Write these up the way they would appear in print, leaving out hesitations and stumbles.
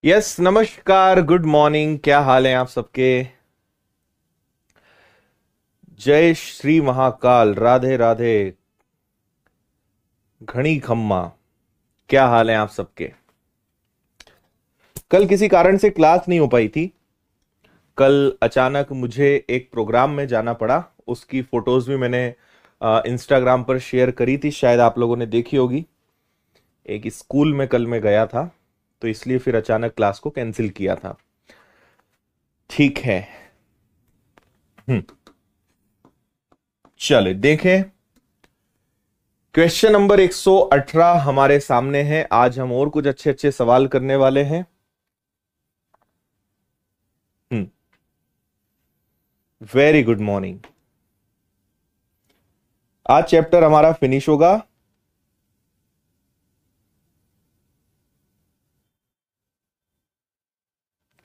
Yes नमस्कार, good morning. क्या हाल है आप सबके? जय श्री महाकाल, राधे राधे, घनी खम्मा। क्या हाल है आप सबके? कल किसी कारण से क्लास नहीं हो पाई थी। कल अचानक मुझे एक प्रोग्राम में जाना पड़ा। उसकी फोटोज भी मैंने इंस्टाग्राम पर शेयर करी थी, शायद आप लोगों ने देखी होगी। एक स्कूल में कल मैं गया था, तो इसलिए फिर अचानक क्लास को कैंसिल किया था। ठीक है। हम्म। चले देखें। क्वेश्चन नंबर 118 हमारे सामने है। आज हम और कुछ अच्छे अच्छे सवाल करने वाले हैं। Very good morning. आज चैप्टर हमारा फिनिश होगा।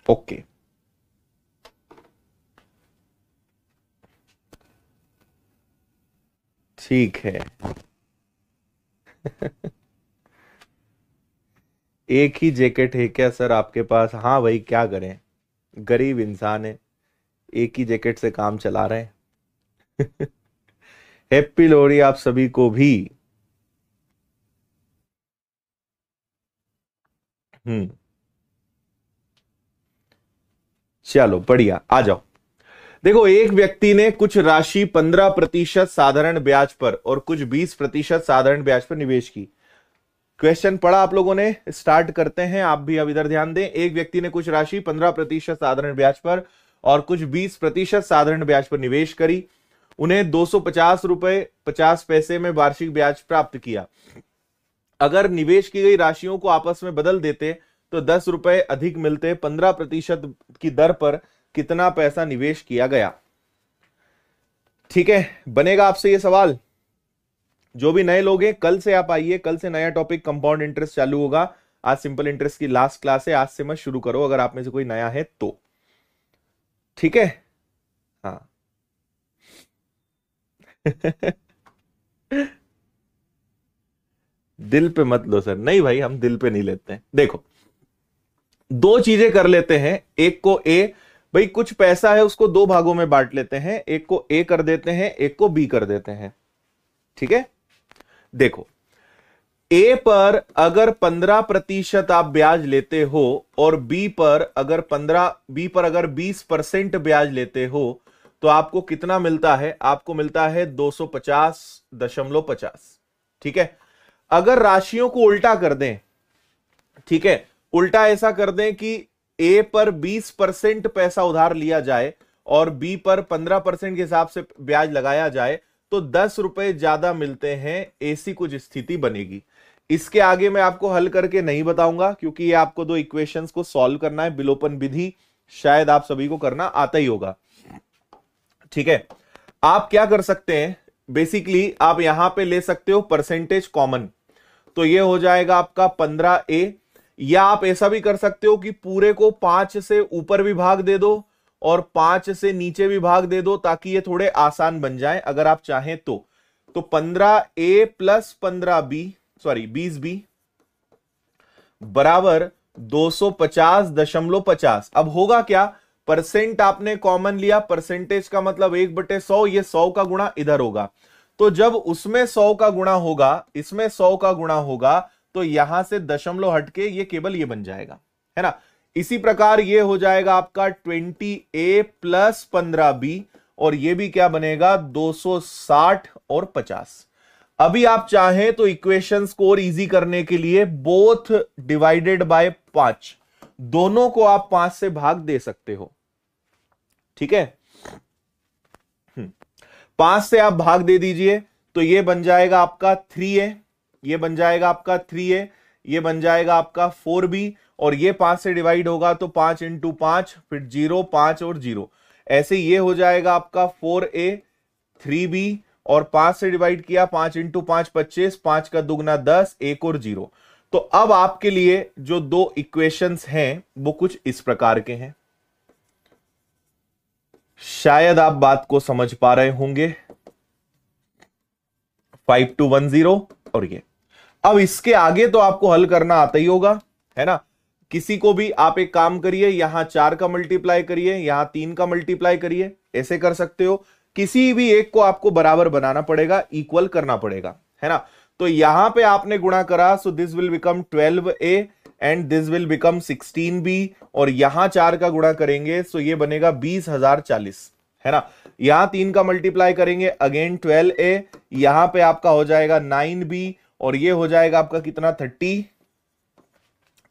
ओके। ठीक है। एक ही जैकेट है क्या सर आपके पास? हाँ भाई, क्या करें, गरीब इंसान है, एक ही जैकेट से काम चला रहे हैं। हैप्पी लोहड़ी आप सभी को भी। हम्म। चलो बढ़िया, आ जाओ। देखो, एक व्यक्ति ने कुछ राशि 15% साधारण ब्याज पर और कुछ 20% साधारण ब्याज पर निवेश की। क्वेश्चन पढ़ा आप लोगों ने? स्टार्ट करते हैं। आप भी अब इधर ध्यान दें। एक व्यक्ति ने कुछ राशि 15% साधारण ब्याज पर और कुछ 20% साधारण ब्याज पर निवेश करी। उन्हें 250 रुपए 50 पैसे में वार्षिक ब्याज प्राप्त किया। अगर निवेश की गई राशियों को आपस में बदल देते तो 10 रुपए अधिक मिलते। 15% की दर पर कितना पैसा निवेश किया गया? ठीक है, बनेगा आपसे ये सवाल। जो भी नए लोग हैं, कल से आप आइए। कल से नया टॉपिक कंपाउंड इंटरेस्ट चालू होगा। आज सिंपल इंटरेस्ट की लास्ट क्लास है। आज से मत शुरू करो अगर आप में से कोई नया है तो। ठीक है। हाँ। दिल पे मत लो सर। नहीं भाई, हम दिल पे नहीं लेते हैं। देखो, दो चीजें कर लेते हैं। एक को ए, भाई कुछ पैसा है उसको दो भागों में बांट लेते हैं। एक को ए कर देते हैं, एक को बी कर देते हैं। ठीक है। देखो, ए पर अगर 15% आप ब्याज लेते हो और बी पर अगर 20% ब्याज लेते हो तो आपको कितना मिलता है? आपको मिलता है 250.50। ठीक है। अगर राशियों को उल्टा कर दें, ठीक है, उल्टा ऐसा कर दें कि ए पर 20% पैसा उधार लिया जाए और बी पर 15% के हिसाब से ब्याज लगाया जाए तो 10 रुपए ज्यादा मिलते हैं। ऐसी कुछ स्थिति बनेगी। इसके आगे मैं आपको हल करके नहीं बताऊंगा, क्योंकि ये आपको दो इक्वेशंस को सॉल्व करना है। विलोपन विधि शायद आप सभी को करना आता ही होगा। ठीक है। आप क्या कर सकते हैं, बेसिकली आप यहां पे ले सकते हो परसेंटेज कॉमन। तो ये हो जाएगा आपका 15A। या आप ऐसा भी कर सकते हो कि पूरे को 5 से ऊपर भी भाग दे दो और 5 से नीचे भी भाग दे दो, ताकि ये थोड़े आसान बन जाए अगर आप चाहें तो 15A plus 15B, sorry 20B बराबर 250.50। अब होगा क्या? परसेंट आपने कॉमन लिया, परसेंटेज का मतलब 1/100, ये 100 का गुणा इधर होगा। तो जब उसमें 100 का गुणा होगा, इसमें 100 का गुणा होगा, तो यहां से दशमलव हटके ये केवल ये बन जाएगा, है ना। इसी प्रकार ये हो जाएगा आपका 20A प्लस 15B और ये भी क्या बनेगा? 260 और 50। अभी आप चाहें तो इक्वेशंस को और इजी करने के लिए बोथ डिवाइडेड बाय 5, दोनों को आप 5 से भाग दे सकते हो। ठीक है। 5 से आप भाग दे दीजिए तो ये बन जाएगा आपका 3A, ये बन जाएगा आपका 3A, ये बन जाएगा आपका 4B और ये 5 से डिवाइड होगा तो 5 इंटू 5, फिर 0, 5 और 0। ऐसे ये हो जाएगा आपका 4A 3B और 5 से डिवाइड किया, 5 इंटू 5 25, 5 का दुगना 10, 1 और 0। तो अब आपके लिए जो दो इक्वेशंस हैं वो कुछ इस प्रकार के हैं। शायद आप बात को समझ पा रहे होंगे। 5210 और ये। अब इसके आगे तो आपको हल करना आता ही होगा, है ना, किसी को भी आप एक काम करिए, यहां 4 का मल्टीप्लाई करिए, यहां 3 का मल्टीप्लाई करिए, ऐसे कर सकते हो। किसी भी एक को आपको बराबर बनाना पड़ेगा, इक्वल करना पड़ेगा, है ना। तो यहां पे आपने गुणा करा, सो this will become 12a and this will become 16b, और यहां 4 का गुणा करेंगे सो ये बनेगा 20,040, है ना। यहां 3 का मल्टीप्लाई करेंगे, अगेन 12a, यहां पे आपका हो जाएगा 9b, और ये हो जाएगा आपका कितना 30,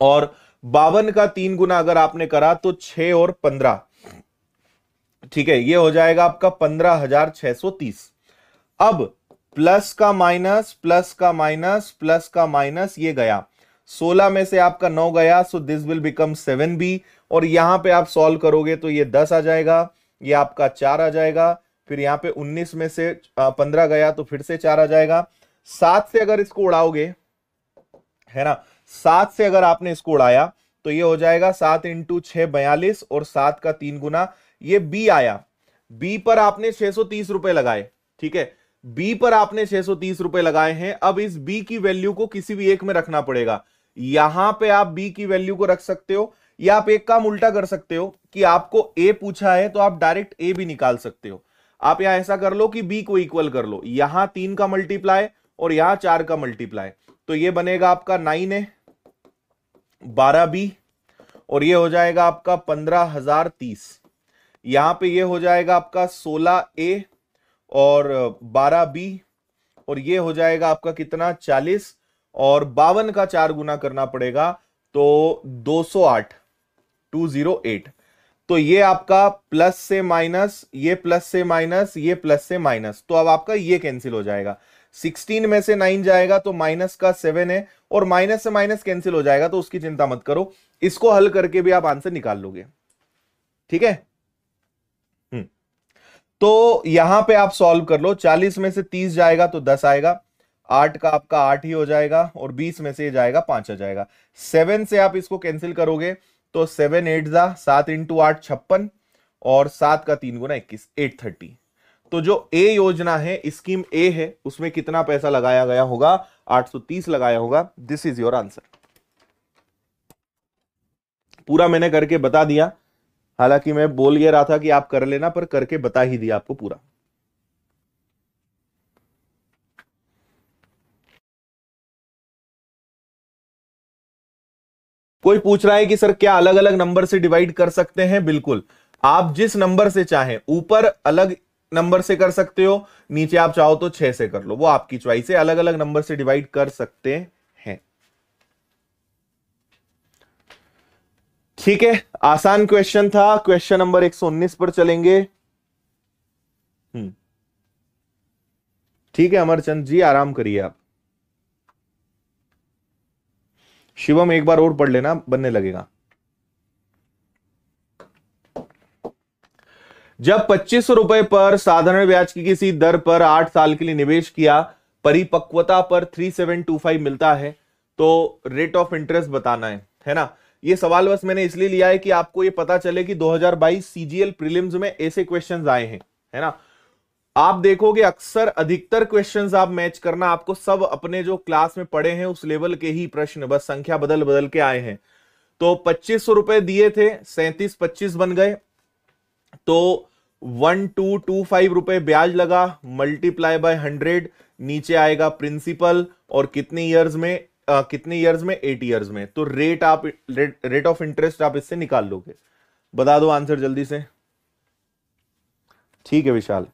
और 52 का 3 गुना अगर आपने करा तो 6 और 15, ठीक है, ये हो जाएगा आपका 15,630। अब प्लस का माइनस, प्लस का माइनस, प्लस का माइनस, ये गया 16 में से आपका 9 गया, सो दिस विल बिकम 7b, और यहां पे आप सॉल्व करोगे तो ये 10 आ जाएगा, ये आपका 4 आ जाएगा, फिर यहां पे 19 में से 15 गया तो फिर से 4 आ जाएगा। 7 से अगर इसको उड़ाओगे, है ना, 7 से अगर आपने इसको उड़ाया तो ये हो जाएगा 7 इंटू 6 42, और 7 का 3 गुना, ये बी आया। बी पर आपने 630 रुपए लगाए, ठीक है, बी पर आपने 630 रुपए लगाए हैं। अब इस बी की वैल्यू को किसी भी एक में रखना पड़ेगा। यहां पे आप बी की वैल्यू को रख सकते हो, या आप एक काम उल्टा कर सकते हो कि आपको ए पूछा है तो आप डायरेक्ट ए भी निकाल सकते हो। आप यहां ऐसा कर लो कि बी को इक्वल कर लो, यहां 3 का मल्टीप्लाई और यहां 4 का मल्टीप्लाई, तो ये बनेगा आपका 9a 12b, और ये हो जाएगा आपका 15,030। यहां पे ये हो जाएगा आपका 16a और 12b, और ये हो जाएगा आपका कितना 40, और 52 का 4 गुना करना पड़ेगा तो 208, 208। तो ये आपका प्लस से माइनस, ये प्लस से माइनस, ये प्लस से माइनस, तो अब आपका ये कैंसिल हो जाएगा। 16 में से 9 जाएगा तो माइनस का 7 है, और माइनस से माइनस कैंसिल हो जाएगा, तो उसकी चिंता मत करो, इसको हल करके भी आप आंसर निकाल लोगे, ठीक है। तो यहां पे आप सॉल्व कर लो, 40 में से 30 जाएगा तो 10 आएगा, 8 का आपका 8 ही हो जाएगा, और 20 में से जाएगा 5 आ जाएगा। 7 से आप इसको कैंसिल करोगे तो 7 8 जा 7 इंटू 8 56, और 7 का 3 गुना 21, 830। तो जो ए योजना है, स्कीम ए है, उसमें कितना पैसा लगाया गया होगा, 830 लगाया होगा। This is your answer. पूरा मैंने करके बता दिया, हालांकि मैं बोल ये रहा था कि आप कर लेना, पर करके बता ही दिया आपको पूरा। कोई पूछ रहा है कि सर क्या अलग अलग नंबर से डिवाइड कर सकते हैं? बिल्कुल, आप जिस नंबर से चाहें, ऊपर अलग नंबर से कर सकते हो, नीचे आप चाहो तो 6 से कर लो, वो आपकी चॉइस है, अलग अलग नंबर से डिवाइड कर सकते हैं। ठीक है, आसान क्वेश्चन था। क्वेश्चन नंबर 119 पर चलेंगे। ठीक है अमरचंद जी, आराम करिए आप। शिवम एक बार और पढ़ लेना, बनने लगेगा। जब 2500 रुपए पर साधारण ब्याज की किसी दर पर 8 साल के लिए निवेश किया, परिपक्वता पर 3725 मिलता है, तो रेट ऑफ इंटरेस्ट बताना है ना। ये सवाल बस मैंने इसलिए लिया है कि आपको ये पता चले कि 2022 सीजीएल प्रीलिम्स में ऐसे क्वेश्चंस आए हैं, है ना। आप देखोगे अक्सर अधिकतर क्वेश्चंस आप मैच करना, आपको सब अपने जो क्लास में पढ़े हैं उस लेवल के ही प्रश्न, बस संख्या बदल बदल के आए हैं। तो 2500 रुपए दिए थे, 3725 बन गए, तो 1225 रुपए ब्याज लगा, मल्टीप्लाई बाय 100, नीचे आएगा प्रिंसिपल, और कितने ईयर्स में, 8 ईयर्स में। तो रेट ऑफ इंटरेस्ट आप इससे निकाल लोगे। बता दो आंसर जल्दी से। ठीक है विशाल।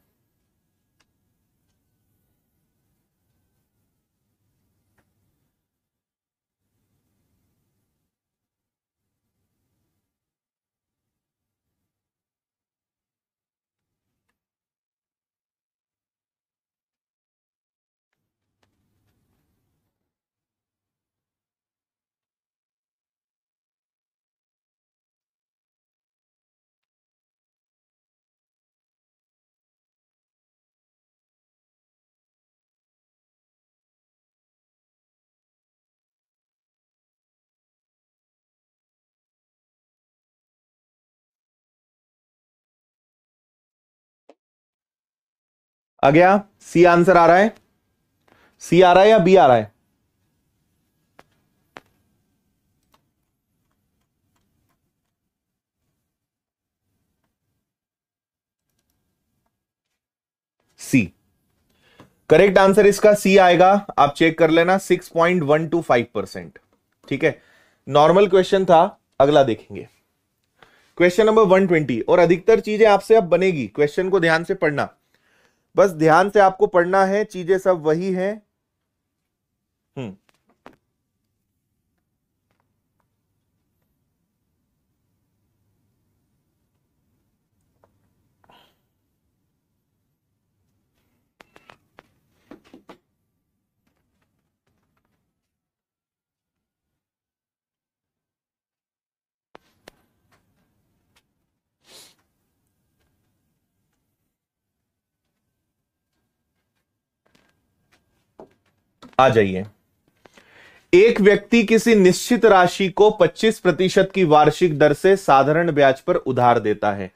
आ गया, सी आंसर आ रहा है, सी आ रहा है या बी आ रहा है? सी। करेक्ट आंसर इसका सी आएगा, आप चेक कर लेना, 6.125%। ठीक है, नॉर्मल क्वेश्चन था। अगला देखेंगे, क्वेश्चन नंबर 120। और अधिकतर चीजें आपसे अब बनेगी, क्वेश्चन को ध्यान से पढ़ना, बस ध्यान से आपको पढ़ना है, चीजें सब वही हैं। आ जाइए। एक व्यक्ति किसी निश्चित राशि को 25% की वार्षिक दर से साधारण ब्याज पर उधार देता है।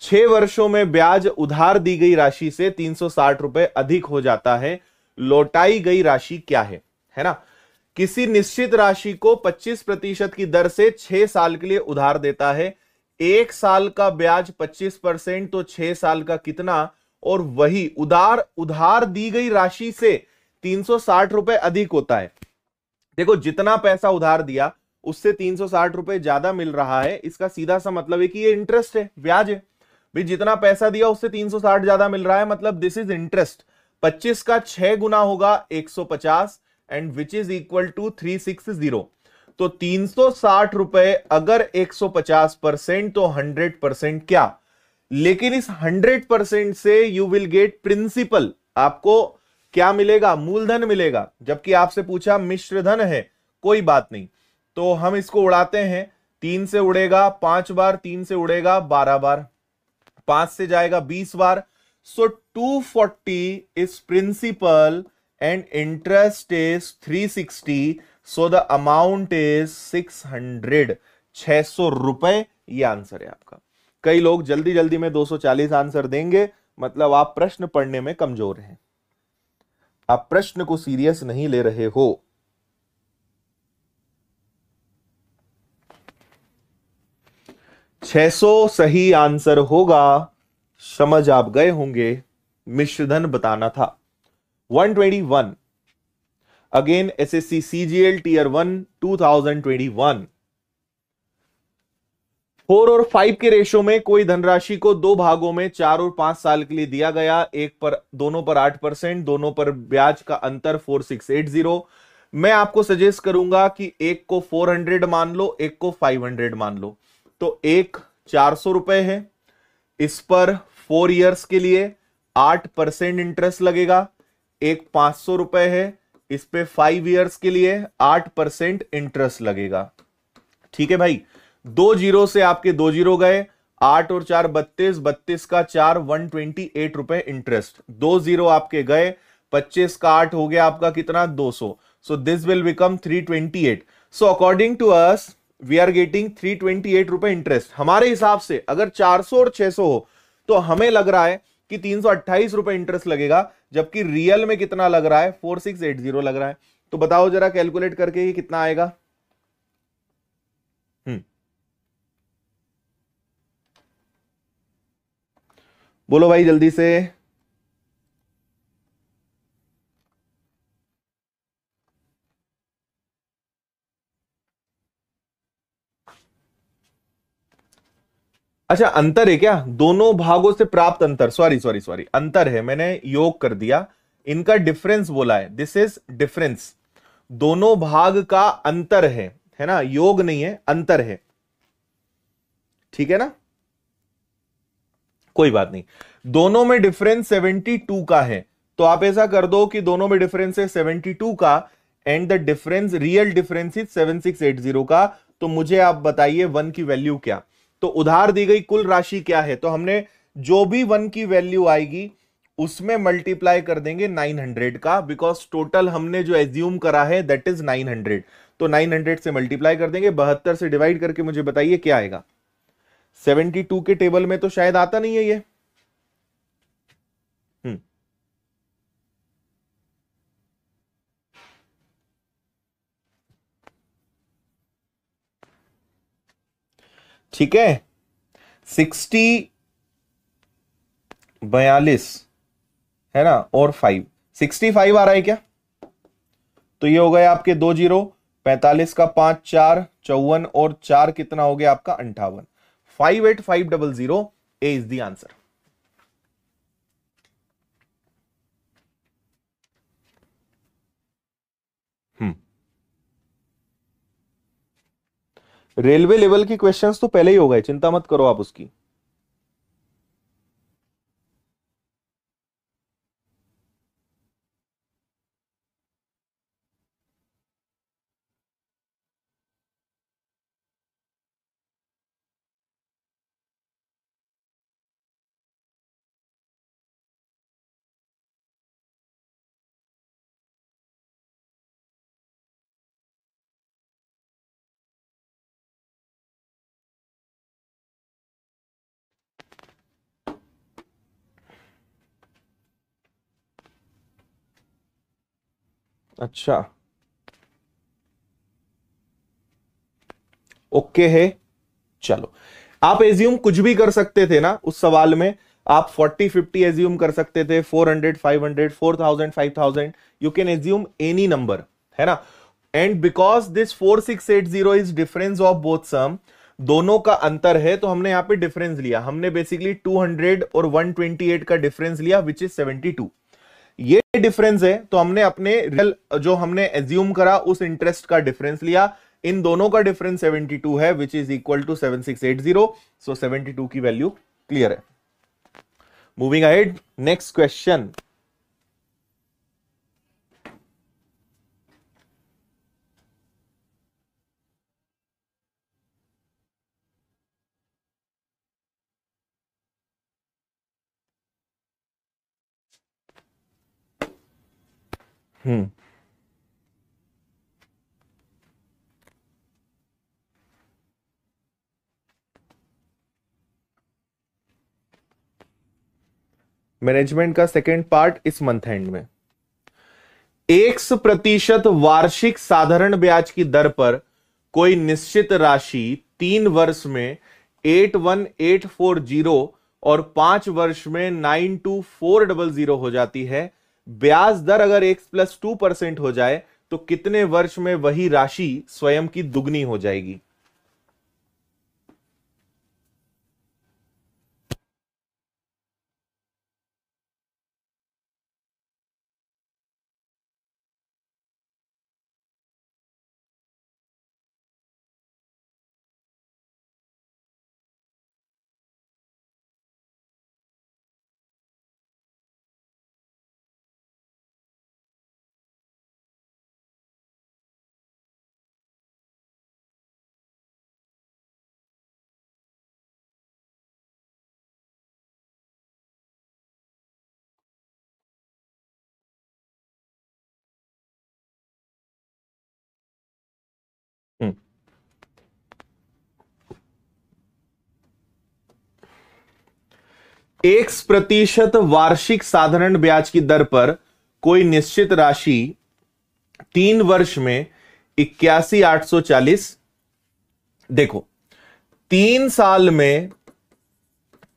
6 वर्षों में ब्याज उधार दी गई राशि से 360 रुपए अधिक हो जाता है। लौटाई गई राशि क्या है ना? किसी निश्चित राशि को 25% की दर से 6 साल के लिए उधार देता है। 1 साल का ब्याज 25%, तो 6 साल का कितना? और वही उधार दी गई राशि से 360 रुपए अधिक होता है। देखो, जितना पैसा उधार दिया उससे 360 रुपए ज्यादा मिल रहा है, इसका सीधा सा मतलब है कि ये इंटरेस्ट है, ब्याज है भाई। जितना पैसा दिया उससे 360 ज्यादा मिल रहा है, मतलब दिस इज इंटरेस्ट। 25 का 6 गुना होगा 150, and which is equal to 360। तो 360 रुपए अगर 150% तो 100% क्या? लेकिन इस 100% से यू विल गेट प्रिंसिपल, आपको क्या मिलेगा? मूलधन मिलेगा। जबकि आपसे पूछा मिश्र धन है, कोई बात नहीं, तो हम इसको उड़ाते हैं। 3 से उड़ेगा 5 बार, 3 से उड़ेगा 12 बार, 5 से जाएगा 20 बार। So 240 is principal and interest is 360, so the amount is 600, 600 रुपए। ये आंसर है आपका। कई लोग जल्दी जल्दी में 240 आंसर देंगे, मतलब आप प्रश्न पढ़ने में कमजोर हैं, आप प्रश्न को सीरियस नहीं ले रहे हो। छह सौ सही आंसर होगा, समझ आप गए होंगे, मिश्रधन बताना था। 121 अगेन एसएससी सीजीएल टीयर 1 2021। 4 और 5 के रेशो में कोई धनराशि को 2 भागों में 4 और 5 साल के लिए दिया गया। एक पर, दोनों पर 8%, दोनों पर ब्याज का अंतर 4680। मैं आपको सजेस्ट करूंगा कि एक को 400 मान लो, एक को 500 मान लो। तो एक 400 रुपए है, इस पर 4 इयर्स के लिए 8% इंटरेस्ट लगेगा। एक 500 रुपए है, इस पे 5 इयर्स के लिए 8% इंटरेस्ट लगेगा। ठीक है भाई, 2 जीरो से आपके 2 जीरो गए, 8 और 4 32, 32 का 4 128 रुपए इंटरेस्ट। 2 जीरो आपके गए, 25 का 8 हो गया आपका कितना? 200। So this will become 328। So according to us we are getting 328 रुपए इंटरेस्ट। हमारे हिसाब से अगर 400 और 600 हो तो हमें लग रहा है कि 328 रुपए इंटरेस्ट लगेगा, जबकि रियल में कितना लग रहा है? 4680 लग रहा है। तो बताओ जरा कैलकुलेट करके ये कितना आएगा? बोलो भाई जल्दी से। अच्छा, अंतर है क्या? दोनों भागों से प्राप्त अंतर, सॉरी सॉरी सॉरी, अंतर है, मैंने योग कर दिया। इनका डिफरेंस बोला है, दिस इज डिफरेंस। दोनों भाग का अंतर है ना, योग नहीं है, अंतर है। ठीक है ना, कोई बात नहीं। दोनों में डिफरेंस 72 का है, तो आप ऐसा कर दो कि दोनों में डिफरेंस है 72 का, and the difference, real difference is 7680 का। तो मुझे आप बताइए 1 की वैल्यू क्या? तो उधार दी गई कुल राशि क्या है? तो हमने जो भी 1 की वैल्यू आएगी उसमें मल्टीप्लाई कर देंगे 900 का, बिकॉज टोटल हमने जो एज्यूम करा है दैट इज 900। तो 900 से मल्टीप्लाई कर देंगे, 72 से डिवाइड करके मुझे बताइए क्या आएगा। 72 के टेबल में तो शायद आता नहीं है ये। हम्म, ठीक है। 60 42 है ना, और 5, 65 आ रहा है क्या? तो ये हो गए आपके 2 जीरो, 45 का 5 4, 54 और 4 कितना हो गया आपका 58, 58500 A is the answer. Railway level की क्वेश्चंस तो पहले ही हो गए, चिंता मत करो आप उसकी। अच्छा, ओके है, चलो। आप एज्यूम कुछ भी कर सकते थे ना उस सवाल में, आप 40 50 एज्यूम कर सकते थे, 400 500 4000 5000, you can assume any number, है ना। And because this 4680 is difference of both sum, दोनों का अंतर है, तो हमने यहां पे डिफरेंस लिया, हमने बेसिकली 200 और 128 का डिफरेंस लिया विच इज 72। ये डिफरेंस है, तो हमने अपने रियल जो हमने एज्यूम करा उस इंटरेस्ट का डिफरेंस लिया, इन दोनों का डिफरेंस 72 है विच इज इक्वल टू 7680, सो 72 की वैल्यू क्लियर है। Moving ahead, next question. Management का सेकेंड पार्ट इस मंथ एंड में। 1% वार्षिक साधारण ब्याज की दर पर कोई निश्चित राशि 3 वर्ष में 81840 और 5 वर्ष में 92400 हो जाती है। ब्याज दर अगर x+2% हो जाए तो कितने वर्ष में वही राशि स्वयं की दुगनी हो जाएगी? हम्म 1% वार्षिक साधारण ब्याज की दर पर कोई निश्चित राशि 3 वर्ष में 81,840, देखो 3 साल में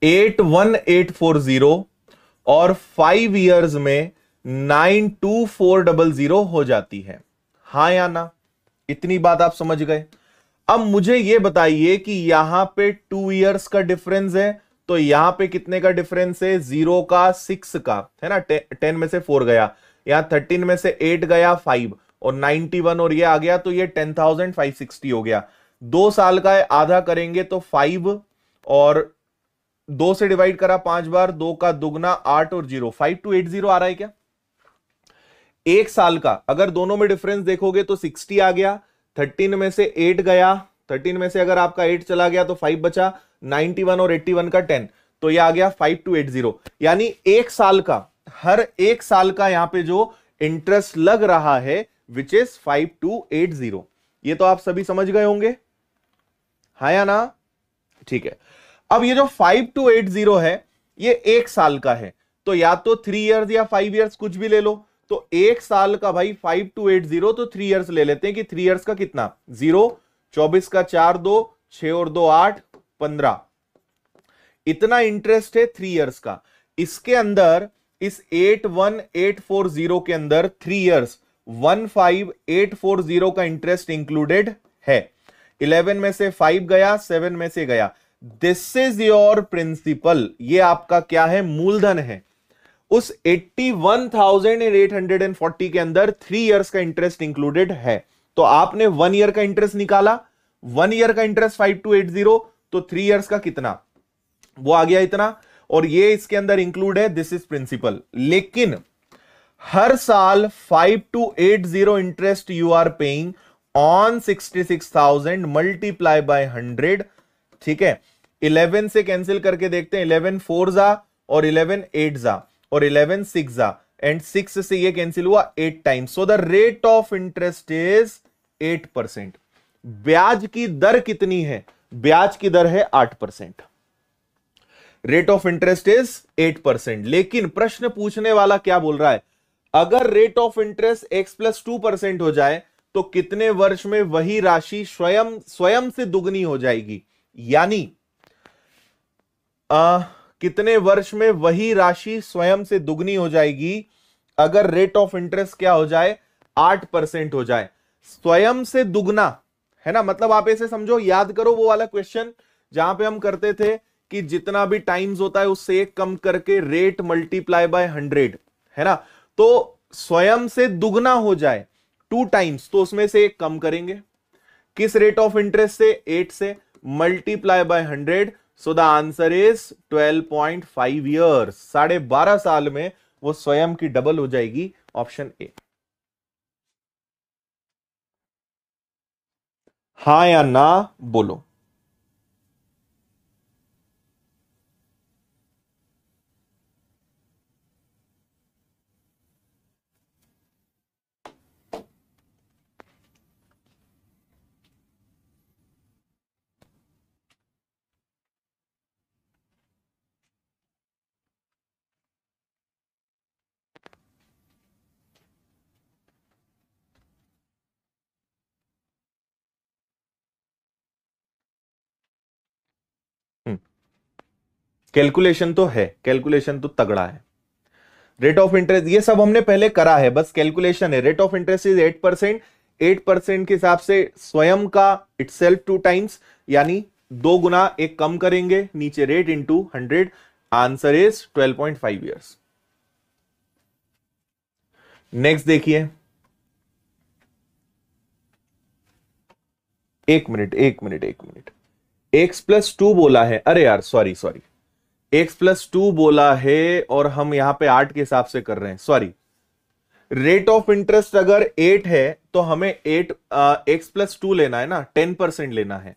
81840 और 5 इयर्स में 92400 हो जाती है, हां या ना? इतनी बात आप समझ गए। अब मुझे यह बताइए कि यहां पे 2 इयर्स का डिफरेंस है, तो यहां पे कितने का डिफरेंस है? 0 का 6 का, है ना, 10 में से 4 गया, यहां 13 में से 8 गया 5 और 91 और ये आ गया, तो ये 10,560 हो गया। 2 साल का है, आधा करेंगे तो 5 और 2 से डिवाइड करा 5 बार, 2 का दुगना 8 और 0, 5280 आ रहा है क्या? 1 साल का अगर दोनों में डिफरेंस देखोगे तो 60 आ गया, 13 में से 8 गया, 13 में से अगर आपका 8 चला गया तो 5 बचा, 91 और 81 का 10, तो यह आ गया 5280। यानी 1 साल का, हर 1 साल का यहां पे जो इंटरेस्ट लग रहा है विच इज 5280। ये तो आप सभी समझ गए होंगे, हाँ या ना? ठीक है। अब ये जो 5280 है ये 1 साल का है, तो या तो 3 इयर्स या 5 इयर्स कुछ भी ले लो। तो 1 साल का भाई 5280, तो 3 इयर्स ले लेते हैं कि 3 इयर्स का कितना? 0, 24 का 4 2, 6 और 2 8, 15, इतना इंटरेस्ट है 3 इयर्स का। इसके अंदर इस 81840 के अंदर 3 इयर्स 15840 का इंटरेस्ट इंक्लूडेड है। 11 में से 5 गया, 7 में से गया। दिस इज योर प्रिंसिपल, ये आपका क्या है, मूलधन है। उस 81,840 के अंदर 3 इयर्स का इंटरेस्ट इंक्लूडेड है। तो आपने 1 ईयर का इंटरेस्ट निकाला, 1 ईयर का इंटरेस्ट 5280, तो 3 इयर्स का कितना, वो आ गया इतना, और ये इसके अंदर इंक्लूड है, दिस इज प्रिंसिपल। लेकिन हर साल 5280 interest you are paying on 66,000 multiply by 100, ठीक है। 11 से कैंसिल करके देखते हैं, 11 4 जा और 11 8 जा और 11 6 जा, एंड 6 से ये कैंसिल हुआ 8 times. So the rate of interest is 8%। ब्याज की दर कितनी है, ब्याज की दर है 8%। Rate of interest is 8%। लेकिन प्रश्न पूछने वाला क्या बोल रहा है, अगर रेट ऑफ इंटरेस्ट x + 2% हो जाए तो कितने वर्ष में वही राशि स्वयं से दुगनी हो जाएगी, यानी कितने वर्ष में वही राशि स्वयं से दुगनी हो जाएगी अगर रेट ऑफ इंटरेस्ट क्या हो जाए, 8% हो जाए। स्वयं से दुगना है ना, मतलब आप ऐसे समझो, याद करो वो वाला क्वेश्चन जहां पे हम करते थे कि जितना भी टाइम्स होता है उससे एक कम करके रेट मल्टीप्लाई बाय 100, है ना। तो स्वयं से दुगना हो जाए 2 टाइम्स, तो उसमें से एक कम करेंगे, किस रेट ऑफ इंटरेस्ट से, 8 से, multiply by 100। So the answer is 12.5 years. 12.5 साल में वो स्वयं की डबल हो जाएगी, ऑप्शन ए। हाँ या ना बोलो। कैलकुलेशन तो है, कैलकुलेशन तो तगड़ा है। रेट ऑफ इंटरेस्ट ये सब हमने पहले करा है, बस कैलकुलेशन है। Rate of interest is 8%। 8% के हिसाब से स्वयं का इटसेल्फ 2 टाइम्स, यानी 2 गुना, एक कम करेंगे, नीचे rate into 100। Answer is 12.5 years. Next देखिए, एक मिनट, x + 2 बोला है, अरे यार सॉरी, x + 2 बोला है और हम यहां पे 8 के हिसाब से कर रहे हैं, सॉरी। रेट ऑफ इंटरेस्ट अगर 8 है तो हमें 8 x + 2 लेना है ना, 10% लेना है,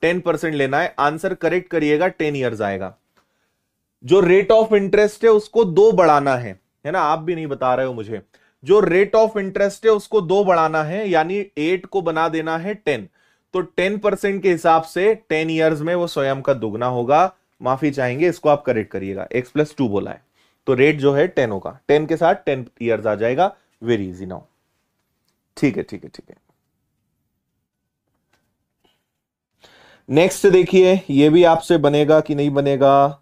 10% लेना है। आंसर करेक्ट करिएगा, 10 इयर्स आएगा। जो रेट ऑफ इंटरेस्ट है उसको 2 बढ़ाना है ना, आप भी नहीं बता रहे हो मुझे। जो रेट ऑफ इंटरेस्ट है उसको 2 बढ़ाना है, यानी 8 को बना देना है 10। तो 10% के हिसाब से 10 इयर्स में वो स्वयं का दुगना होगा। माफी चाहेंगे, इसको आप करेक्ट करिएगा, x + 2 बोला है तो रेट जो है 10 होगा, 10 के साथ 10 इयर्स आ जाएगा। वेरी इजी नाउ, ठीक है। नेक्स्ट देखिए, ये भी आपसे बनेगा कि नहीं बनेगा।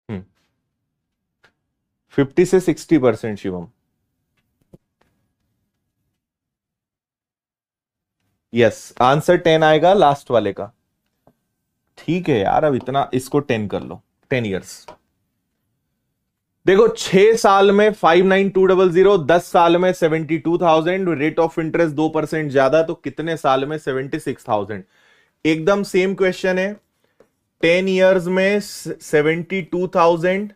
हम्म 50 से 60% शिवम। यस, आंसर 10 आएगा लास्ट वाले का। ठीक है यार, अब इतना, इसको 10 कर लो। 10 ईयर्स। देखो 6 साल में 59200, 10 साल में 72,000, रेट ऑफ इंटरेस्ट 2% ज्यादा, तो कितने साल में 76,000। एकदम सेम क्वेश्चन है। 10 ईयर्स में 72,000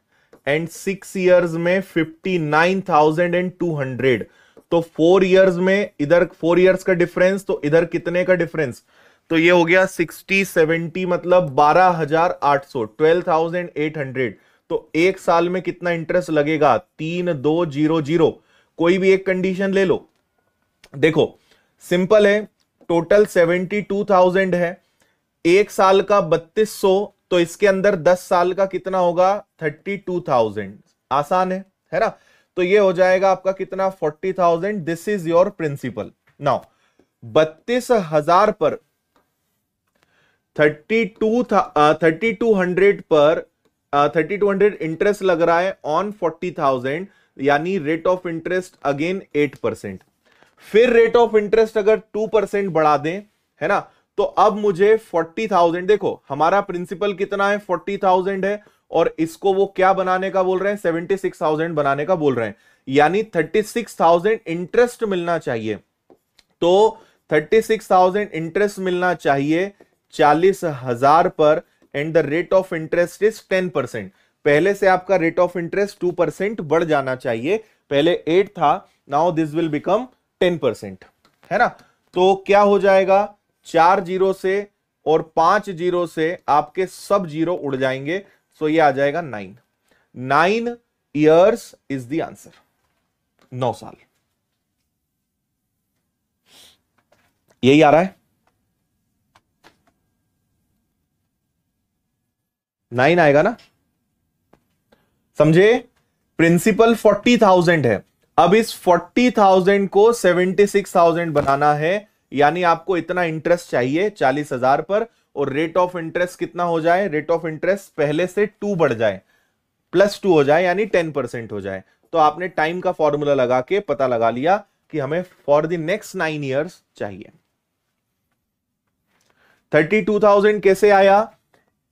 एंड 6 ईयर्स में 59,200। तो 4 ईयर्स में इधर 4 ईयर्स का डिफरेंस, तो इधर कितने का डिफरेंस, तो ये हो गया 60 70 मतलब 12,800, 12,800। तो एक साल में कितना इंटरेस्ट लगेगा, 3200। कोई भी एक कंडीशन ले लो। देखो सिंपल है, टोटल 72,000 है, एक साल का 3200, तो इसके अंदर 10 साल का कितना होगा 32,000। आसान है ना। तो ये हो जाएगा आपका कितना 40,000। This is your principal. Now 32,000 पर 3200 पर 3200 इंटरेस्ट लग रहा है ऑन 40,000, यानी रेट ऑफ इंटरेस्ट अगेन 8%। फिर रेट ऑफ इंटरेस्ट अगर 2% बढ़ा दें, है ना, तो अब मुझे 40,000, देखो हमारा प्रिंसिपल कितना है 40,000 है, और इसको वो क्या बनाने का बोल रहे हैं 76,000 बनाने का बोल रहे हैं, यानी 36,000 इंटरेस्ट मिलना चाहिए। तो 36,000 इंटरेस्ट मिलना चाहिए 40,000 पर, and the rate of interest is 10%। पहले से आपका रेट ऑफ इंटरेस्ट 2% बढ़ जाना चाहिए, पहले 8 था, नाउ दिस विल बिकम 10%, है ना। तो क्या हो जाएगा, 4 जीरो से और 5 जीरो से आपके सब जीरो उड़ जाएंगे, सो ये आ जाएगा 9 ईयर्स इज द आंसर। 9 साल। यही आ रहा है, 9 आएगा ना, समझे। प्रिंसिपल 40,000 है, अब इस 40,000 को 76,000 बनाना है, यानी आपको इतना इंटरेस्ट चाहिए 40,000 पर, और रेट ऑफ इंटरेस्ट कितना हो जाए, रेट ऑफ इंटरेस्ट पहले से 2 बढ़ जाए, +2 हो जाए, यानी 10% हो जाए। तो आपने टाइम का फॉर्मूला लगा के पता लगा लिया कि हमें फॉर द नेक्स्ट 9 ईयर्स चाहिए। 32,000 कैसे आया,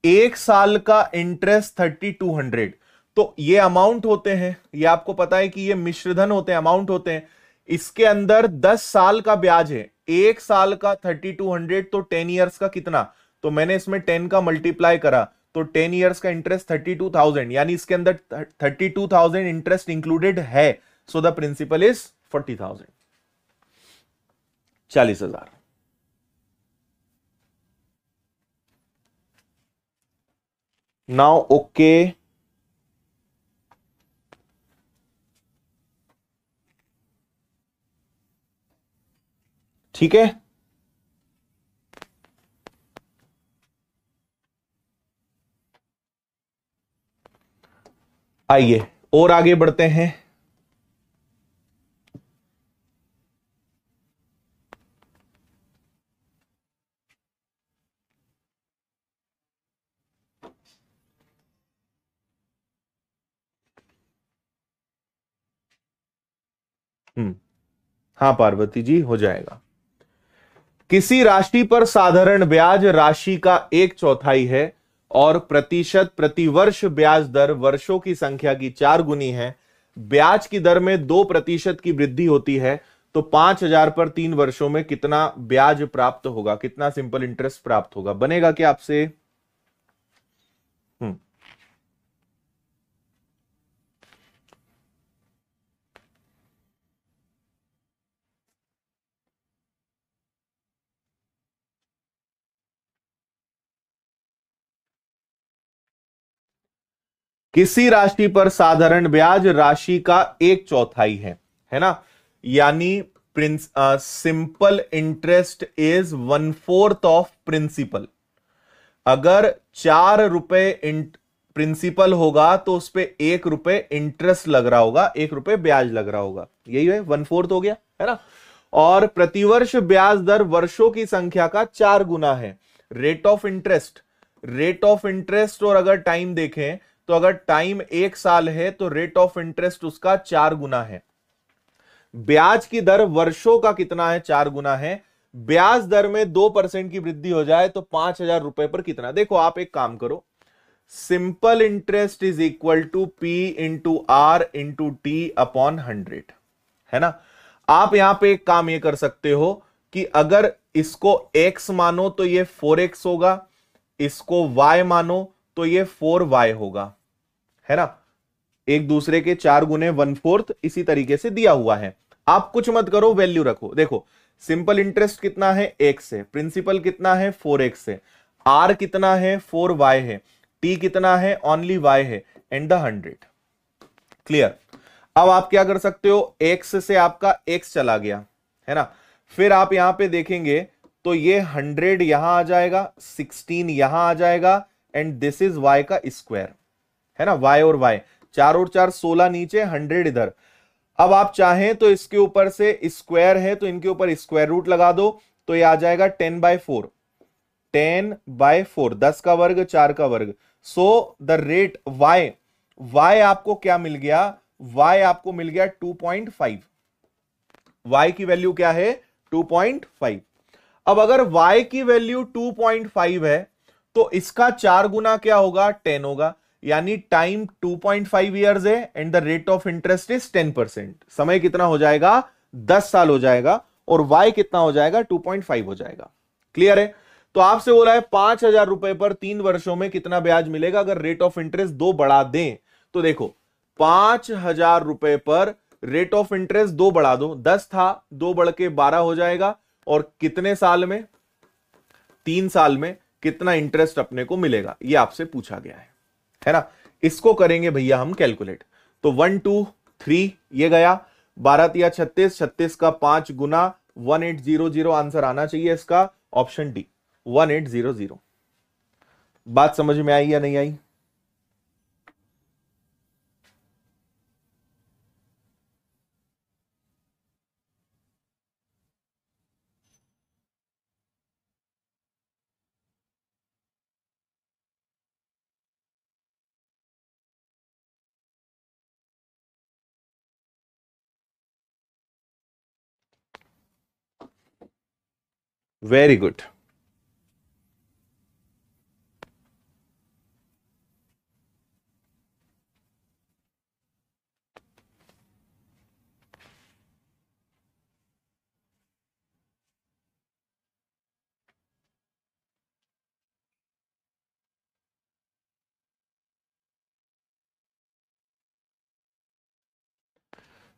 एक साल का इंटरेस्ट 3200, तो ये अमाउंट होते हैं, ये आपको पता है कि ये मिश्रधन होते हैं, अमाउंट होते हैं। इसके अंदर 10 साल का ब्याज है, एक साल का 3200, तो 10 ईयर्स का कितना, तो मैंने इसमें 10 का मल्टीप्लाई करा, तो 10 ईयर्स का इंटरेस्ट 32,000, यानी इसके अंदर 32,000 इंटरेस्ट इंक्लूडेड है। So the principal is 40,000, 40,000। Now okay, ठीक है। आइए और आगे बढ़ते हैं। हाँ पार्वती जी, हो जाएगा। किसी राशि पर साधारण ब्याज राशि का 1/4 है और प्रतिशत प्रतिवर्ष ब्याज दर वर्षों की संख्या की 4 गुनी है। ब्याज की दर में 2% की वृद्धि होती है, तो 5,000 पर 3 वर्षों में कितना ब्याज प्राप्त होगा, कितना सिंपल इंटरेस्ट प्राप्त होगा, बनेगा क्या आपसे। किसी राशि पर साधारण ब्याज राशि का 1/4 है ना, यानी simple interest is 1/4 of principal. अगर 4 रुपए प्रिंसिपल होगा तो उस पर 1 रुपए इंटरेस्ट लग रहा होगा, 1 रुपए ब्याज लग रहा होगा, यही है 1/4 हो गया, है ना। और प्रतिवर्ष ब्याज दर वर्षों की संख्या का 4 गुना है। रेट ऑफ इंटरेस्ट और अगर टाइम देखें तो अगर टाइम 1 साल है तो रेट ऑफ इंटरेस्ट उसका 4 गुना है। ब्याज की दर वर्षों का कितना है, 4 गुना है। ब्याज दर में 2% की वृद्धि हो जाए तो 5,000 रुपए पर कितना। देखो आप एक काम करो, simple interest is equal to P into R into T upon 100, है ना। आप यहां पे एक काम ये कर सकते हो कि अगर इसको x मानो तो ये 4x होगा, इसको y मानो तो ये 4y होगा, है ना। एक दूसरे के 4 गुने 1/4 इसी तरीके से दिया हुआ है। आप कुछ मत करो, वैल्यू रखो। देखो सिंपल इंटरेस्ट कितना है, x है, प्रिंसिपल कितना है 4x है, r कितना है 4y है, t कितना है ओनली y है, एंड द 100। क्लियर। अब आप क्या कर सकते हो, x से आपका x चला गया, है ना। फिर आप यहां पे देखेंगे तो ये 100 यहां आ जाएगा, 16 यहां आ जाएगा, एंड दिस इज y का स्क्वायर, है ना। y और y, 4 और 4 16 नीचे, 100 इधर। अब आप चाहें तो इसके ऊपर से स्क्वायर है तो इनके ऊपर स्क्वायर रूट लगा दो, तो ये आ जाएगा 10/4, 10/4, 10 का वर्ग 4 का वर्ग। सो द रेट y आपको क्या मिल गया, y आपको मिल गया 2.5। y की वैल्यू क्या है 2.5। अब अगर y की वैल्यू 2.5 है तो इसका 4 गुना क्या होगा 10 होगा, यानी टाइम 2.5 ईयर्स है and the rate of interest is 10%। समय कितना हो जाएगा 10 साल हो जाएगा, और y कितना हो जाएगा 2.5 हो जाएगा। क्लियर है। तो आपसे बोला है 5,000 रुपए पर 3 वर्षों में कितना ब्याज मिलेगा अगर रेट ऑफ इंटरेस्ट 2 बढ़ा दें। तो देखो 5,000 रुपए पर रेट ऑफ इंटरेस्ट 2 बढ़ा दो, 10 था 2 बढ़ के 12 हो जाएगा, और कितने साल में 3 साल में कितना इंटरेस्ट अपने को मिलेगा ये आपसे पूछा गया है ना। इसको करेंगे भैया हम कैलकुलेट। तो 1 2 3 ये गया, 12 या 36, 36 का 5 गुना 1800, आंसर आना चाहिए इसका ऑप्शन डी 1800। बात समझ में आई या नहीं आई। Very good.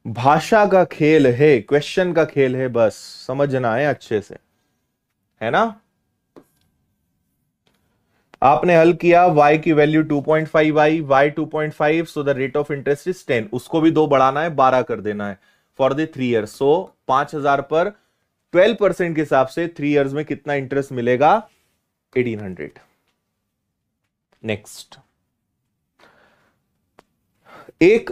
भाषा का खेल है, क्वेश्चन का खेल है, बस समझना है अच्छे से, है ना। आपने हल किया, y की value 2.5 I, y 2.5, so the rate of interest is 10, उसको भी 2 बढ़ाना है 12 कर देना है फॉर द 3 ईयर्स। सो 5,000 पर 12% के हिसाब से 3 ईयर्स में कितना इंटरेस्ट मिलेगा 1800। नेक्स्ट, एक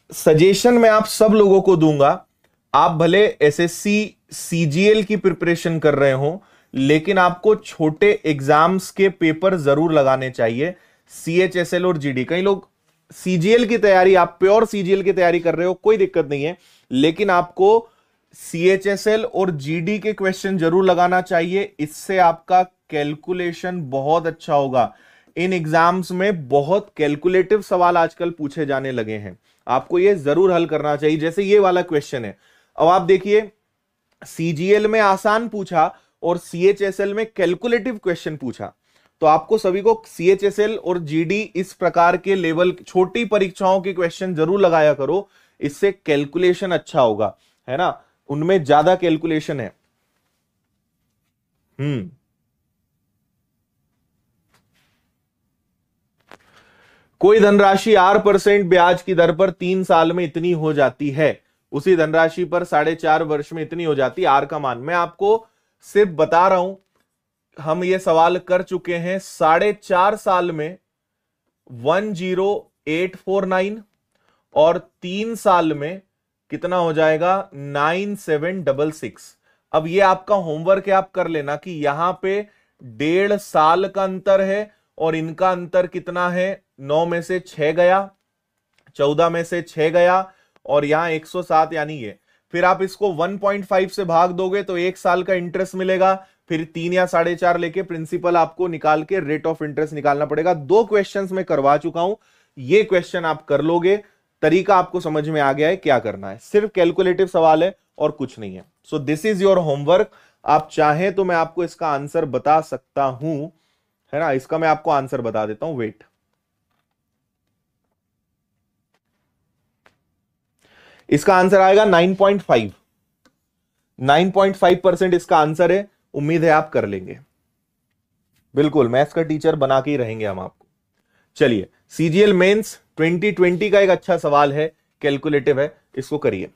सजेशन मैं आप सब लोगों को दूंगा, आप भले एसएससी सीजीएल की प्रिपरेशन कर रहे हो लेकिन आपको छोटे एग्जाम्स के पेपर जरूर लगाने चाहिए, सीएचएसएल और जीडी। कई लोग सीजीएल की तैयारी, आप प्योर सीजीएल की तैयारी कर रहे हो, कोई दिक्कत नहीं है, लेकिन आपको सीएचएसएल और जीडी के क्वेश्चन जरूर लगाना चाहिए। इससे आपका कैलकुलेशन बहुत अच्छा होगा। इन एग्जाम्स में बहुत कैलकुलेटिव सवाल आजकल पूछे जाने लगे हैं, आपको ये जरूर हल करना चाहिए। जैसे ये वाला क्वेश्चन है, अब आप देखिए सीजीएल में आसान पूछा और सीएचएसएल में कैलकुलेटिव क्वेश्चन पूछा, तो आपको सभी को सीएचएसएल और जीडी इस प्रकार के लेवल छोटी परीक्षाओं के क्वेश्चन जरूर लगाया करो, इससे कैलकुलेशन अच्छा होगा, है ना, उनमें ज्यादा कैलकुलेशन है। कोई धनराशि R% ब्याज की दर पर 3 साल में इतनी हो जाती है, उसी धनराशि पर 4.5 वर्ष में इतनी हो जाती है। आर का मान मैं आपको सिर्फ बता रहा हूं, हम ये सवाल कर चुके हैं। 4.5 साल में 10849 और 3 साल में कितना हो जाएगा 9766। अब ये आपका होमवर्क है, आप कर लेना कि यहां पे 1.5 साल का अंतर है और इनका अंतर कितना है, 9 में से 6 गया, 14 में से 6 गया, और यहां 107 यानी ये। फिर आप इसको 1.5 से भाग दोगे तो 1 साल का इंटरेस्ट मिलेगा, फिर 3 या 4.5 लेके प्रिंसिपल आपको निकाल के रेट ऑफ इंटरेस्ट निकालना पड़ेगा। 2 क्वेश्चंस में करवा चुका हूं, ये क्वेश्चन आप कर लोगे, तरीका आपको समझ में आ गया है क्या करना है, सिर्फ कैलकुलेटिव सवाल है और कुछ नहीं है। So this is your homework. आप चाहें तो मैं आपको इसका आंसर बता सकता हूं, है ना, इसका मैं आपको आंसर बता देता हूं, वेट। इसका आंसर आएगा 9.5। 9.5% इसका आंसर है। उम्मीद है आप कर लेंगे, बिल्कुल मैथ्स का टीचर बना के ही रहेंगे हम आपको। चलिए, सीजीएल मेंस 2020 का एक अच्छा सवाल है, कैलकुलेटिव है, इसको करिए।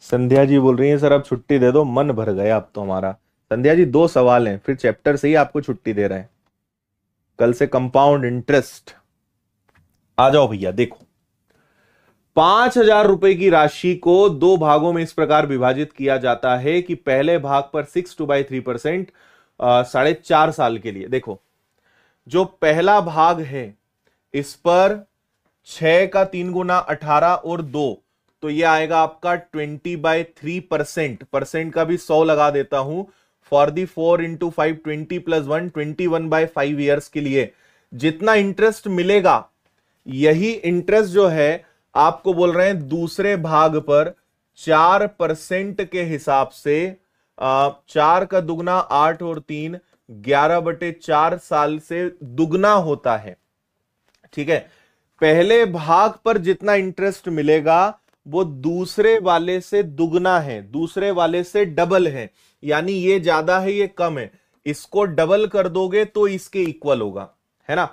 संध्या जी बोल रही है सर अब छुट्टी दे दो, मन भर गया अब तो हमारा। संध्या जी 2 सवाल हैं, फिर चैप्टर से ही आपको छुट्टी दे रहे हैं। कल से कंपाउंड इंटरेस्ट। आ जाओ भैया, देखो 5,000 रुपए की राशि को 2 भागों में इस प्रकार विभाजित किया जाता है कि पहले भाग पर 6/2/3% 4.5 साल के लिए। देखो, जो पहला भाग है इस पर 6 का 3 गुना 18 और 2, तो ये आएगा आपका 20/3%। परसेंट का भी 100 लगा देता हूं। फॉर दी 4 × 5 20 + 1 21/5 ईयर्स के लिए जितना इंटरेस्ट मिलेगा, यही इंटरेस्ट जो है आपको बोल रहे हैं दूसरे भाग पर 4% के हिसाब से 4 का दुगना 8 और 3 11/4 साल से दुगना होता है। ठीक है, पहले भाग पर जितना इंटरेस्ट मिलेगा वो दूसरे वाले से दुगना है, दूसरे वाले से डबल है, यानी ये ज्यादा है ये कम है, इसको डबल कर दोगे तो इसके इक्वल होगा, है ना।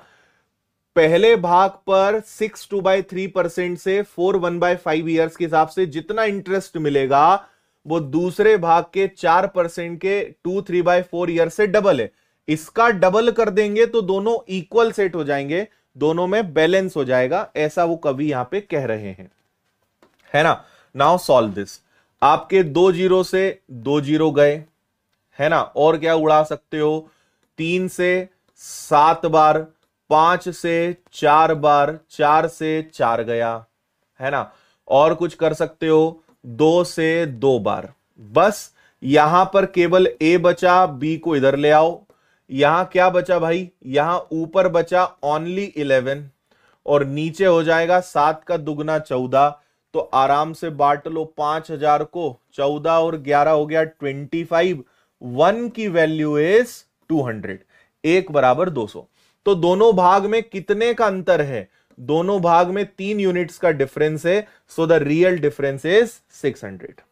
पहले भाग पर 6/2/3% से 4 ईयर्स के हिसाब से जितना इंटरेस्ट मिलेगा वो दूसरे भाग के 4% के 2/3/4 ईयर से डबल है। इसका डबल कर देंगे तो दोनों इक्वल सेट हो जाएंगे, दोनों में बैलेंस हो जाएगा, ऐसा वो कवि यहां पे कह रहे हैं, है ना। Now solve this. आपके 2 जीरो से 2 जीरो गए, है ना, और क्या उड़ा सकते हो, 3 से 7 बार, 5 से 4 बार, 4 से 4 गया, है ना, और कुछ कर सकते हो 2 से 2 बार। बस यहां पर केवल ए बचा, बी को इधर ले आओ। यहां क्या बचा भाई, यहां ऊपर बचा ओनली 11 और नीचे हो जाएगा 7 का दुगना 14। तो आराम से बांट लो 5,000 को, 14 और 11 हो गया 25। 1 की वैल्यू इज 200, 1 बराबर 200। तो दोनों भाग में कितने का अंतर है, दोनों भाग में 3 यूनिट्स का डिफरेंस है। So the real difference is 600,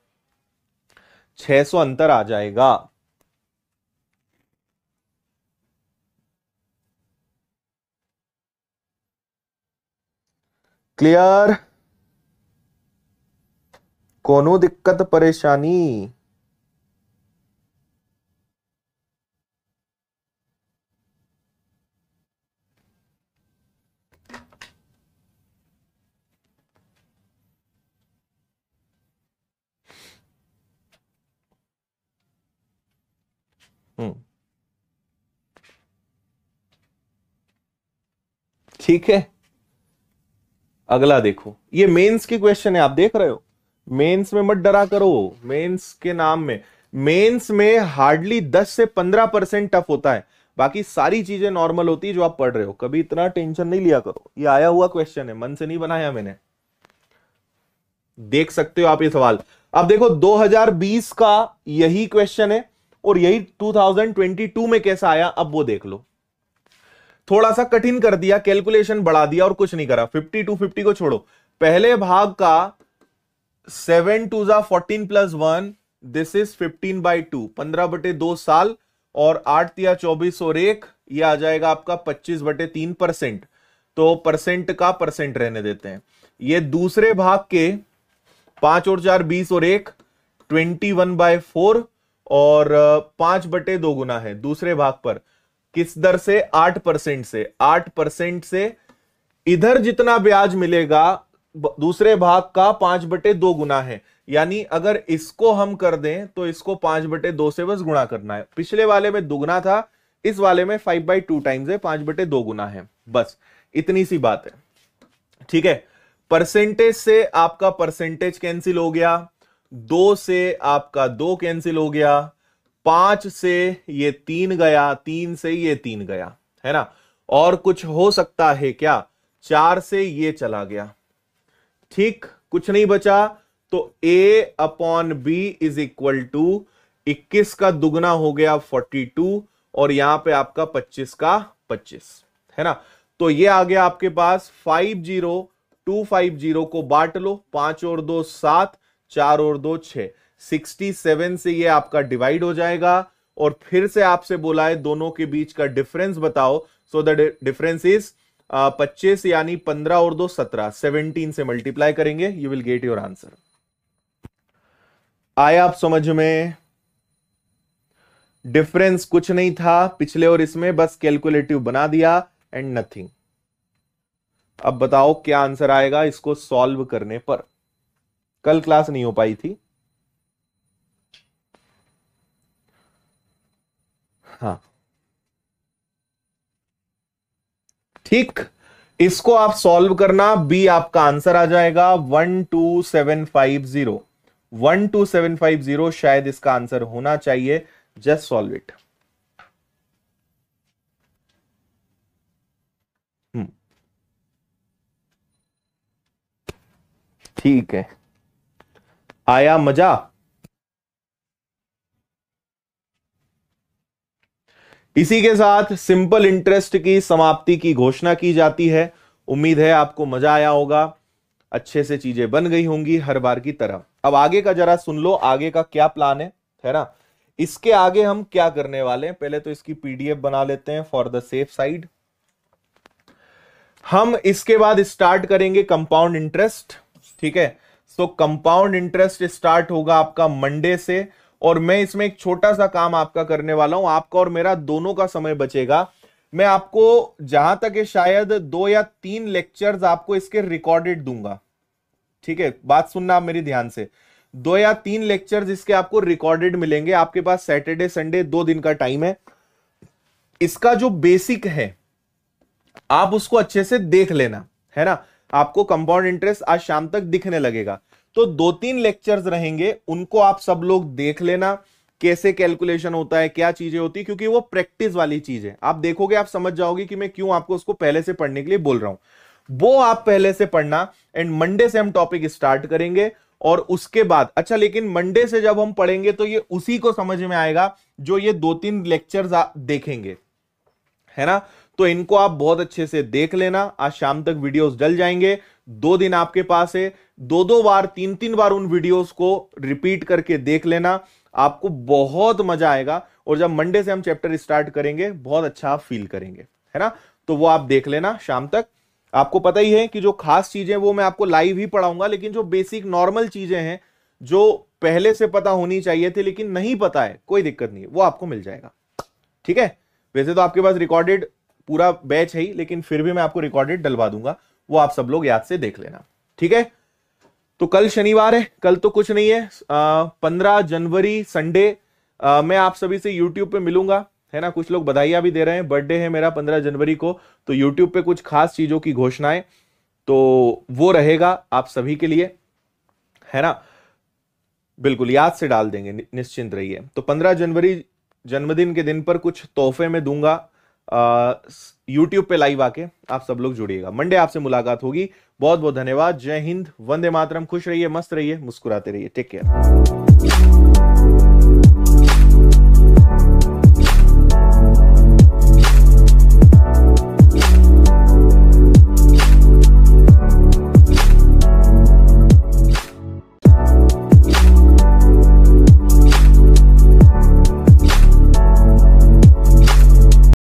600 अंतर आ जाएगा। क्लियर, कोनो दिक्कत परेशानी? ठीक है, अगला देखो, ये मेंस के क्वेश्चन है, आप देख रहे हो। मेंस में मत डरा करो, मेंस के नाम में, मेंस में हार्डली 10 से 15% टफ होता है, बाकी सारी चीजें नॉर्मल होती है जो आप पढ़ रहे हो। कभी इतना टेंशन नहीं लिया करो, ये आया हुआ क्वेश्चन है, मन से नहीं बनाया मैंने। देख सकते हो आप ये सवाल। अब देखो 2020 का यही क्वेश्चन है और यही 2022 में कैसा आया, अब वो देख लो। थोड़ा सा कठिन कर दिया, कैलकुलेशन बढ़ा दिया और कुछ नहीं करा। 50 to 50 को छोड़ो, पहले भाग का 7 2 14 + 1, दिस इज 15/2, 15/2 साल, और 8 × 24 और 1 ये आ जाएगा आपका 25/3%। तो परसेंट का परसेंट रहने देते हैं। ये दूसरे भाग के 5 और 4 20 और 1 21/4 और 5/2 गुना है दूसरे भाग पर। किस दर से? 8% से। 8% से इधर जितना ब्याज मिलेगा दूसरे भाग का 5/2 गुना है। यानी अगर इसको हम कर दें तो इसको 5/2 से बस गुणा करना है। पिछले वाले में दुगना था, इस वाले में 5/2 टाइम्स है, 5/2 गुना है। बस इतनी सी बात है। ठीक है, परसेंटेज से आपका परसेंटेज कैंसिल हो गया, 2 से आपका 2 कैंसिल हो गया, 5 से ये 3 गया, 3 से ये 3 गया, है ना। और कुछ हो सकता है क्या? 4 से ये चला गया। ठीक, कुछ नहीं बचा। तो A/B इज इक्वल टू 21 का दुगना हो गया 42 और यहां पे आपका 25 का 25, है ना। तो ये आ गया आपके पास 50250 को बांट लो, 5 और 2 7, 4 और 2 6, 67 से ये आपका डिवाइड हो जाएगा। और फिर से आपसे बोला है दोनों के बीच का डिफरेंस बताओ। सो द डिफरेंस इज 25 यानी 15 और 2 17, 17 से मल्टीप्लाई करेंगे, you will get your answer. आया आप समझ में? डिफरेंस कुछ नहीं था पिछले और इसमें, बस कैलकुलेटिव बना दिया एंड नथिंग। अब बताओ क्या आंसर आएगा इसको सॉल्व करने पर। कल क्लास नहीं हो पाई थी। हाँ ठीक, इसको आप सॉल्व करना, बी आपका आंसर आ जाएगा 12750। 12750 शायद इसका आंसर होना चाहिए। Just solve it. ठीक है, आया मजा? इसी के साथ सिंपल इंटरेस्ट की समाप्ति की घोषणा की जाती है। उम्मीद है आपको मजा आया होगा, अच्छे से चीजें बन गई होंगी हर बार की तरह। अब आगे का जरा सुन लो, आगे का क्या प्लान है ना। इसके आगे हम क्या करने वाले हैं, पहले तो इसकी पीडीएफ बना लेते हैं फॉर द सेफ साइड। हम इसके बाद स्टार्ट करेंगे कंपाउंड इंटरेस्ट। ठीक है, सो कंपाउंड इंटरेस्ट स्टार्ट होगा आपका मंडे से। और मैं इसमें एक छोटा सा काम आपका करने वाला हूं, आपका और मेरा दोनों का समय बचेगा। मैं आपको जहां तक है शायद 2 या 3 लेक्चर्स आपको इसके रिकॉर्डेड दूंगा। ठीक है, बात सुनना आप मेरी ध्यान से। 2 या 3 लेक्चर्स इसके आपको रिकॉर्डेड मिलेंगे। आपके पास सैटरडे संडे 2 दिन का टाइम है। इसका जो बेसिक है आप उसको अच्छे से देख लेना, है ना। आपको कंपाउंड इंटरेस्ट आज शाम तक दिखने लगेगा। तो 2-3 लेक्चर्स रहेंगे, उनको आप सब लोग देख लेना, कैसे कैलकुलेशन होता है, क्या चीजें होती है, क्योंकि वो प्रैक्टिस वाली चीज है। आप देखोगे, आप समझ जाओगे कि मैं क्यों आपको उसको पहले से पढ़ने के लिए बोल रहा हूं। वो आप पहले से पढ़ना एंड मंडे से हम टॉपिक स्टार्ट करेंगे। और उसके बाद अच्छा, लेकिन मंडे से जब हम पढ़ेंगे तो ये उसी को समझ में आएगा जो ये 2-3 लेक्चर्स आप देखेंगे, है ना। तो इनको आप बहुत अच्छे से देख लेना। आज शाम तक वीडियोस डल जाएंगे। 2 दिन आपके पास है, 2-2 बार 3-3 बार उन वीडियोस को रिपीट करके देख लेना, आपको बहुत मजा आएगा। और जब मंडे से हम चैप्टर स्टार्ट करेंगे बहुत अच्छा आप फील करेंगे, है ना। तो वो आप देख लेना शाम तक। आपको पता ही है कि जो खास चीजें वो मैं आपको लाइव ही पढ़ाऊंगा, लेकिन जो बेसिक नॉर्मल चीजें हैं जो पहले से पता होनी चाहिए थी लेकिन नहीं पता है, कोई दिक्कत नहीं है, वो आपको मिल जाएगा। ठीक है, वैसे तो आपके पास रिकॉर्डेड पूरा बैच है ही, लेकिन फिर भी मैं आपको रिकॉर्डेड डलवा दूंगा, वो आप सब लोग याद से देख लेना। ठीक है, तो कल शनिवार है, कल तो कुछ नहीं है। 15 जनवरी संडे मैं आप सभी से यूट्यूब पे मिलूंगा, है ना। कुछ लोग बधाइयां भी दे रहे हैं, बर्थडे है मेरा 15 जनवरी को, तो यूट्यूब पे कुछ खास चीजों की घोषणाएं, तो वो रहेगा आप सभी के लिए, है ना। बिल्कुल याद से डाल देंगे, निश्चिंत रहिए। तो 15 जनवरी जन्मदिन के दिन पर कुछ तोहफे में दूंगा यूट्यूब पे लाइव आके, आप सब लोग जुड़िएगा। मंडे आपसे मुलाकात होगी। बहुत बहुत धन्यवाद। जय हिंद, वंदे मातरम। खुश रहिए, मस्त रहिए, मुस्कुराते रहिए। Take care.